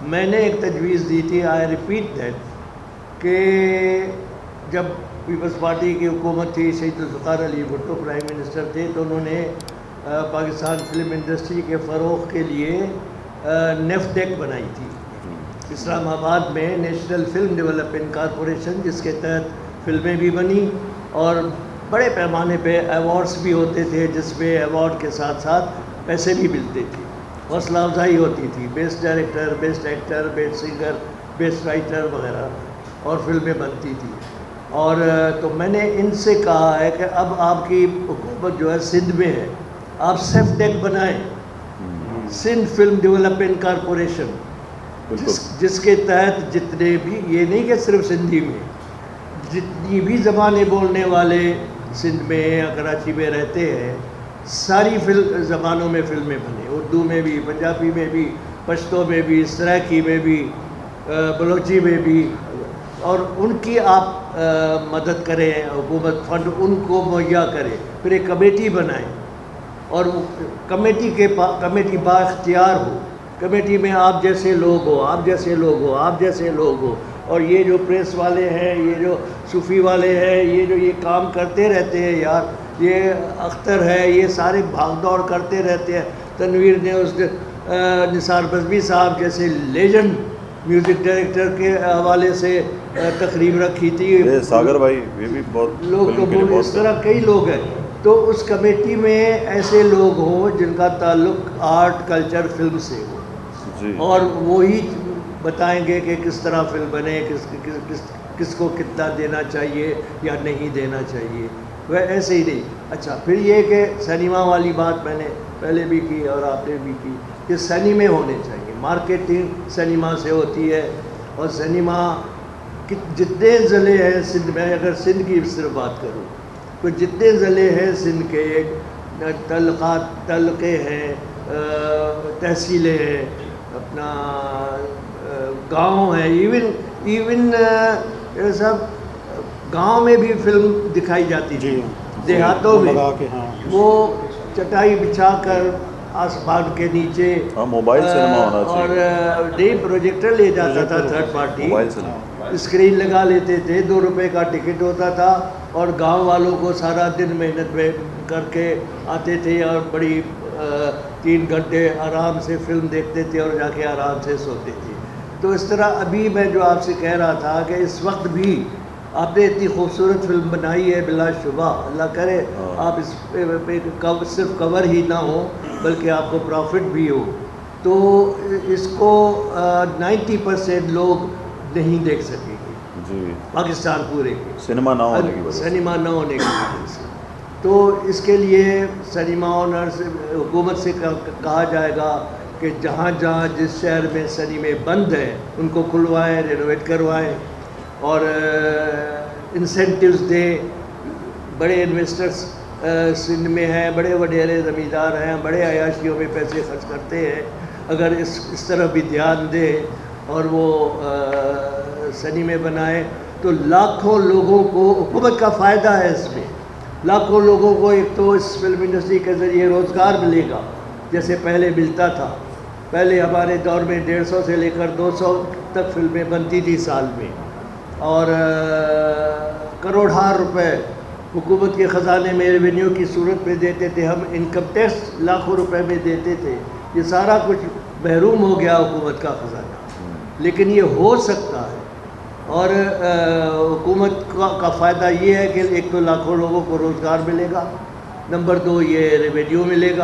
मैंने एक तजवीज़ दी थी, आई रिपीट दैट, कि जब पीपल्स पार्टी की हुकूमत थी, शहीद ज़ुल्फ़िकार अली भुट्टो प्राइम मिनिस्टर थे, तो उन्होंने पाकिस्तान फिल्म इंडस्ट्री के फ़रोग़ के लिए नेफ्टेक बनाई थी इस्लामाबाद में, नेशनल फिल्म डेवलपमेंट कॉरपोरेशन, जिसके तहत फिल्में भी बनी और बड़े पैमाने पे अवार्ड्स भी होते थे, जिसमें अवार्ड के साथ साथ पैसे भी मिलते थे, हौसला अफजाई होती थी, best director, best actor, best singer, best writer वगैरह, और फिल्में बनती थी। और तो मैंने इनसे कहा है कि अब आपकी हुकूमत जो है सिंध में है, आप सेफ्टेक बनाएं, सिंध फिल्म डेवलपमेंट कॉरपोरेशन, जिसके तहत जितने भी, ये नहीं कि सिर्फ सिंधी में, जितनी भी ज़बानें बोलने वाले सिंध में या कराची में रहते हैं, सारी ज़बानों में फ़िल्में बने, उर्दू में भी, पंजाबी में भी, पश्तो में भी, सराइकी में भी, बलोची में भी, और उनकी आप मदद करें, हुकूमत फंड उनको मुहैया करे, फिर एक कमेटी बनाएं और कमेटी बाख्तियार हो, कमेटी में आप जैसे लोग हो, आप जैसे लोग हो, आप जैसे लोग हो, और ये जो प्रेस वाले हैं, ये जो सूफ़ी वाले हैं, ये जो ये काम करते रहते हैं यार, ये अख्तर है, ये सारे भागदौड़ करते रहते हैं। तनवीर ने उस निसार बज़मी साहब जैसे लेजेंड म्यूज़िक डायरेक्टर के हवाले से तकरीब रखी थी, सागर भाई ये भी बहुत लोग कबूल, इस तरह कई लोग हैं। तो उस कमेटी में ऐसे लोग हों जिनका ताल्लुक़ आर्ट, कल्चर, फिल्म से हो जी, और वही बताएंगे कि किस तरह फिल्म बने, किसको कितना देना चाहिए या नहीं देना चाहिए, वह ऐसे ही नहीं। अच्छा, फिर ये कि सिनेमा वाली बात मैंने पहले भी की और आपने भी की कि सिनेमे होने चाहिए, मार्केटिंग सिनेमा से होती है, और सिनेमा जितने ज़िले हैं सिंध में, अगर सिंध की सिर्फ बात करूँ तो जितने ज़िले हैं सिंध के, तलक़े हैं, तहसीलें हैं, अपना गांव है, इवन सब गांव में भी फिल्म दिखाई जाती थी, देहातों में वो चटाई बिछाकर आसमान के नीचे, मोबाइल सिनेमा होना चाहिए, और डे प्रोजेक्टर ले जाता था थर्ड पार्टी, स्क्रीन लगा लेते थे, 2 रुपये का टिकट होता था, और गांव वालों को सारा दिन मेहनत में करके आते थे और बड़ी 3 घंटे आराम से फिल्म देखते थे और जाके आराम से सोते थे। तो इस तरह अभी मैं जो आपसे कह रहा था कि इस वक्त भी आपने इतनी खूबसूरत फिल्म बनाई है, बिलाशुबा अल्लाह करे आप इस पे सिर्फ कवर ही ना हो बल्कि आपको प्रॉफिट भी हो, तो इसको 90% लोग नहीं देख सकेंगे जी, पाकिस्तान पूरे के सिनेमा ना होने की वजह से। तो इसके लिए सिनेमा ओनर से, हुकूमत से कहा जाएगा कि जहाँ जहाँ जिस शहर में सिनेमे बंद हैं उनको खुलवाएं, रेनोवेट करवाएं, और इंसेंटिव्स दें। बड़े इन्वेस्टर्स सिंध में हैं, बड़े वडेरे ज़मींदार हैं, बड़े अयाशियों में पैसे खर्च करते हैं, अगर इस तरफ भी ध्यान दें और वो सिनेमे बनाए तो लाखों लोगों को, हुकूमत का फ़ायदा है इसमें, लाखों लोगों को एक तो इस फिल्म इंडस्ट्री के ज़रिए रोज़गार मिलेगा जैसे पहले मिलता था। पहले हमारे दौर में 150 से लेकर 200 तक फिल्में बनती थी साल में, और करोड़ार रुपए हुकूमत के ख़जाने में रेवेन्यू की सूरत में देते थे, हम इनकम टैक्स लाखों रुपए में देते थे। ये सारा कुछ महरूम हो गया हुकूमत का ख़जाना, लेकिन ये हो सकता है, और हुकूमत का फ़ायदा ये है कि एक तो लाखों लोगों को रोज़गार मिलेगा, नंबर 2 ये रेवेन्यू मिलेगा।